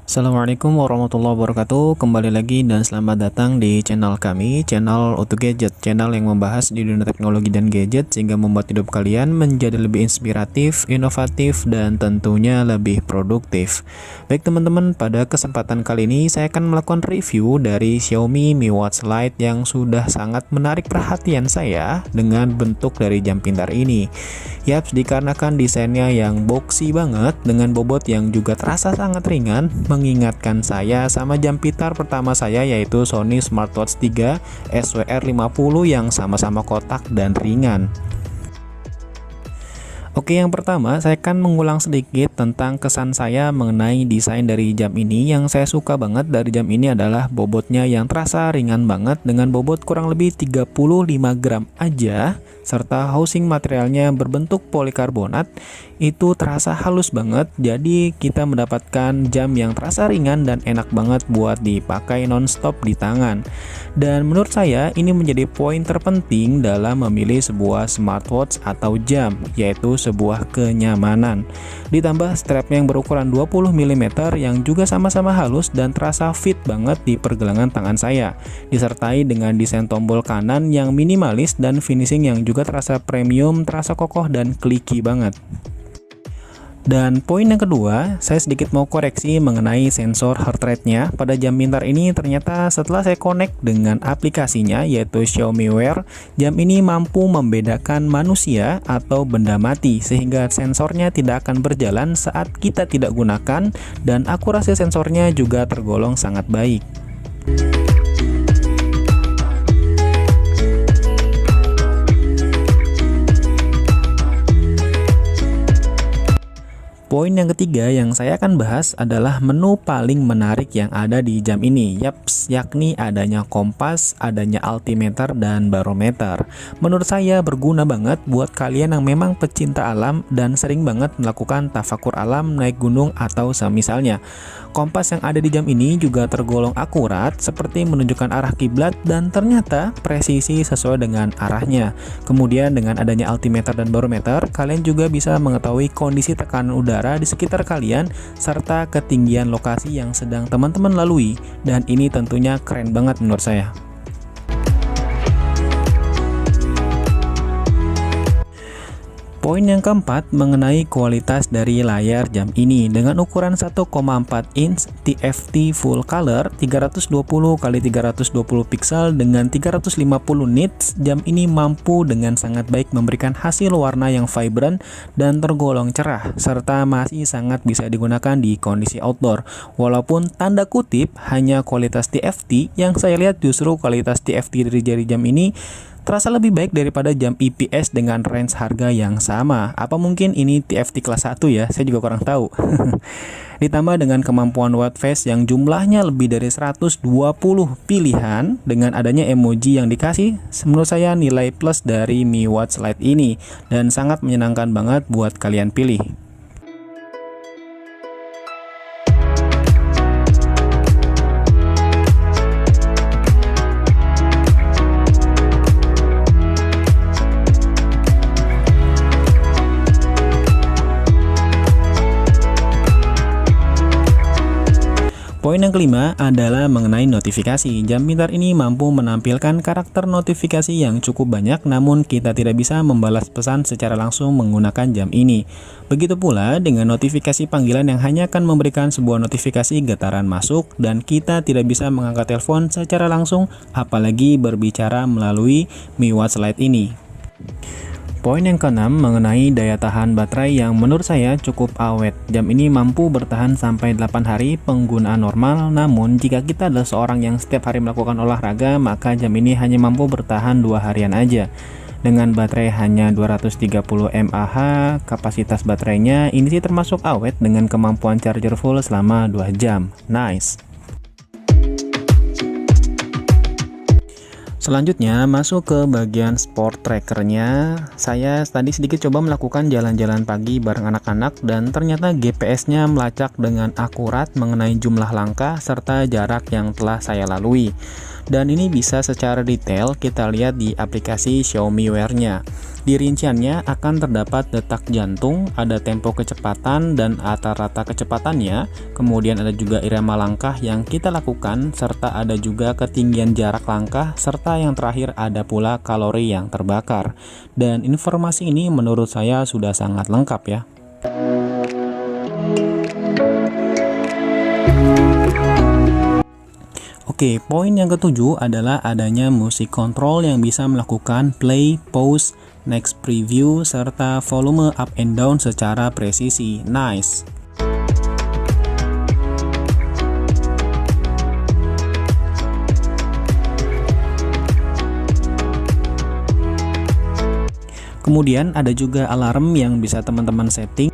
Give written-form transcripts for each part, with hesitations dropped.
Assalamualaikum warahmatullahi wabarakatuh. Kembali lagi dan selamat datang di channel kami, channel Auto Gadget, channel yang membahas di dunia teknologi dan gadget sehingga membuat hidup kalian menjadi lebih inspiratif, inovatif, dan tentunya lebih produktif. Baik teman-teman, pada kesempatan kali ini saya akan melakukan review dari Xiaomi Mi Watch Lite yang sudah sangat menarik perhatian saya dengan bentuk dari jam pintar ini. Yaps, dikarenakan desainnya yang boxy banget dengan bobot yang juga terasa sangat ringan, mengingatkan saya sama jam pintar pertama saya, yaitu Sony Smartwatch 3 SWR50 yang sama-sama kotak dan ringan. Oke, yang pertama saya akan mengulang sedikit tentang kesan saya mengenai desain dari jam ini. Yang saya suka banget dari jam ini adalah bobotnya yang terasa ringan banget dengan bobot kurang lebih 35 gram aja, serta housing materialnya berbentuk polikarbonat itu terasa halus banget. Jadi kita mendapatkan jam yang terasa ringan dan enak banget buat dipakai nonstop di tangan. Dan menurut saya ini menjadi poin terpenting dalam memilih sebuah smartwatch atau jam, yaitu sebuah kenyamanan. Ditambah strapnya yang berukuran 20 mm yang juga sama-sama halus dan terasa fit banget di pergelangan tangan saya, disertai dengan desain tombol kanan yang minimalis dan finishing yang juga terasa premium, terasa kokoh dan clicky banget. Dan poin yang kedua, saya sedikit mau koreksi mengenai sensor heart rate-nya. Pada jam pintar ini ternyata setelah saya connect dengan aplikasinya yaitu Xiaomi Wear, jam ini mampu membedakan manusia atau benda mati sehingga sensornya tidak akan berjalan saat kita tidak gunakan, dan akurasi sensornya juga tergolong sangat baik. Poin yang ketiga yang saya akan bahas adalah menu paling menarik yang ada di jam ini, yaps, yakni adanya kompas, adanya altimeter, dan barometer. Menurut saya berguna banget buat kalian yang memang pecinta alam dan sering banget melakukan tafakur alam, naik gunung, atau semisalnya. Kompas yang ada di jam ini juga tergolong akurat, seperti menunjukkan arah kiblat dan ternyata presisi sesuai dengan arahnya. Kemudian dengan adanya altimeter dan barometer, kalian juga bisa mengetahui kondisi tekanan udara di sekitar kalian serta ketinggian lokasi yang sedang teman-teman lalui, dan ini tentunya keren banget menurut saya. Poin yang keempat mengenai kualitas dari layar jam ini. Dengan ukuran 1,4 inch TFT full color 320x320 pixel dengan 350 nits, jam ini mampu dengan sangat baik memberikan hasil warna yang vibrant dan tergolong cerah, serta masih sangat bisa digunakan di kondisi outdoor. Walaupun tanda kutip hanya kualitas TFT, yang saya lihat justru kualitas TFT dari jari jam ini terasa lebih baik daripada jam IPS dengan range harga yang sama. Apa mungkin ini TFT kelas 1 ya? Saya juga kurang tahu. Ditambah dengan kemampuan watch face yang jumlahnya lebih dari 120 pilihan, dengan adanya emoji yang dikasih, menurut saya nilai plus dari Mi Watch Lite ini dan sangat menyenangkan banget buat kalian pilih. Poin yang kelima adalah mengenai notifikasi. Jam pintar ini mampu menampilkan karakter notifikasi yang cukup banyak, namun kita tidak bisa membalas pesan secara langsung menggunakan jam ini. Begitu pula dengan notifikasi panggilan yang hanya akan memberikan sebuah notifikasi getaran masuk, dan kita tidak bisa mengangkat telepon secara langsung, apalagi berbicara melalui Mi Watch Lite ini. Poin yang keenam mengenai daya tahan baterai yang menurut saya cukup awet. Jam ini mampu bertahan sampai 8 hari penggunaan normal, namun jika kita adalah seorang yang setiap hari melakukan olahraga, maka jam ini hanya mampu bertahan 2 harian aja. Dengan baterai hanya 230 mAh, kapasitas baterainya ini sih termasuk awet dengan kemampuan charger full selama 2 jam. Nice. Selanjutnya masuk ke bagian sport trackernya. Saya tadi sedikit coba melakukan jalan-jalan pagi bareng anak-anak dan ternyata GPS-nya melacak dengan akurat mengenai jumlah langkah serta jarak yang telah saya lalui. Dan ini bisa secara detail kita lihat di aplikasi Xiaomi Wear-nya. Di rinciannya akan terdapat detak jantung, ada tempo kecepatan dan rata-rata kecepatannya, kemudian ada juga irama langkah yang kita lakukan, serta ada juga ketinggian jarak langkah, serta yang terakhir ada pula kalori yang terbakar. Dan informasi ini menurut saya sudah sangat lengkap ya. Oke, poin yang ketujuh adalah adanya musik control yang bisa melakukan play, pause, next preview, serta volume up and down secara presisi. Nice. Kemudian ada juga alarm yang bisa teman-teman setting.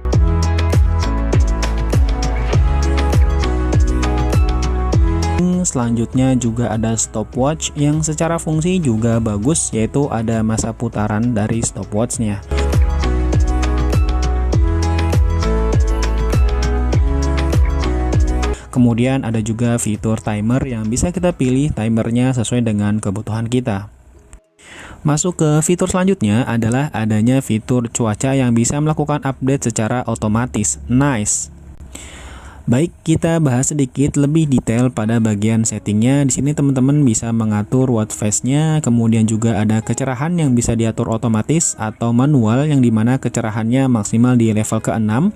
Selanjutnya juga ada stopwatch yang secara fungsi juga bagus, yaitu ada masa putaran dari stopwatchnya. Kemudian ada juga fitur timer yang bisa kita pilih timernya sesuai dengan kebutuhan kita. Masuk ke fitur selanjutnya adalah adanya fitur cuaca yang bisa melakukan update secara otomatis. Nice. Baik, kita bahas sedikit lebih detail pada bagian settingnya. Di sini teman-teman bisa mengatur watch face-nya, kemudian juga ada kecerahan yang bisa diatur otomatis atau manual yang dimana kecerahannya maksimal di level ke-6.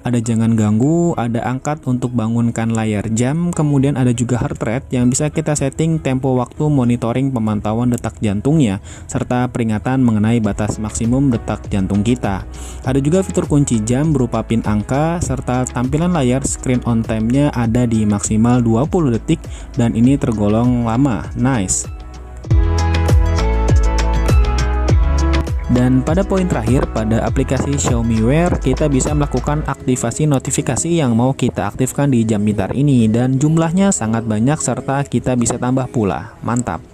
Ada jangan ganggu, ada angkat untuk bangunkan layar jam, kemudian ada juga heart rate yang bisa kita setting tempo waktu monitoring pemantauan detak jantungnya, serta peringatan mengenai batas maksimum detak jantung kita. Ada juga fitur kunci jam berupa pin angka, serta tampilan layar screen on time-nya ada di maksimal 20 detik dan ini tergolong lama. Nice. Dan pada poin terakhir, pada aplikasi Xiaomi Wear, kita bisa melakukan aktivasi notifikasi yang mau kita aktifkan di jam pintar ini, dan jumlahnya sangat banyak serta kita bisa tambah pula. Mantap.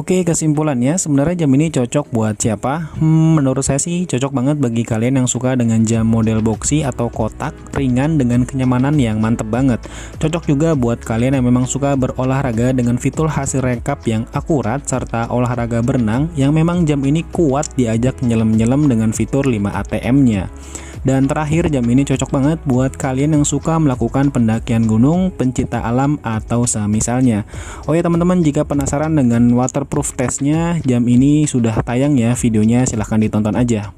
Oke, kesimpulannya sebenarnya jam ini cocok buat siapa? Menurut saya sih cocok banget bagi kalian yang suka dengan jam model boxy atau kotak, ringan dengan kenyamanan yang mantep banget. Cocok juga buat kalian yang memang suka berolahraga dengan fitur hasil rekap yang akurat, serta olahraga berenang yang memang jam ini kuat diajak nyelam-nyelam dengan fitur 5 ATM-nya. Dan terakhir, jam ini cocok banget buat kalian yang suka melakukan pendakian gunung, pencinta alam, atau semisalnya. Oh ya teman-teman, jika penasaran dengan waterproof testnya, jam ini sudah tayang ya videonya, silahkan ditonton aja.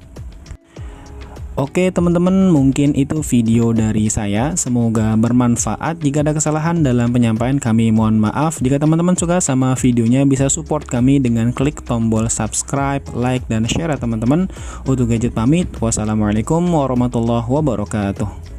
Oke teman-teman, mungkin itu video dari saya, semoga bermanfaat. Jika ada kesalahan dalam penyampaian kami mohon maaf. Jika teman-teman suka sama videonya, bisa support kami dengan klik tombol subscribe, like, dan share ya teman-teman. Untuk Gadget pamit, wassalamualaikum warahmatullahi wabarakatuh.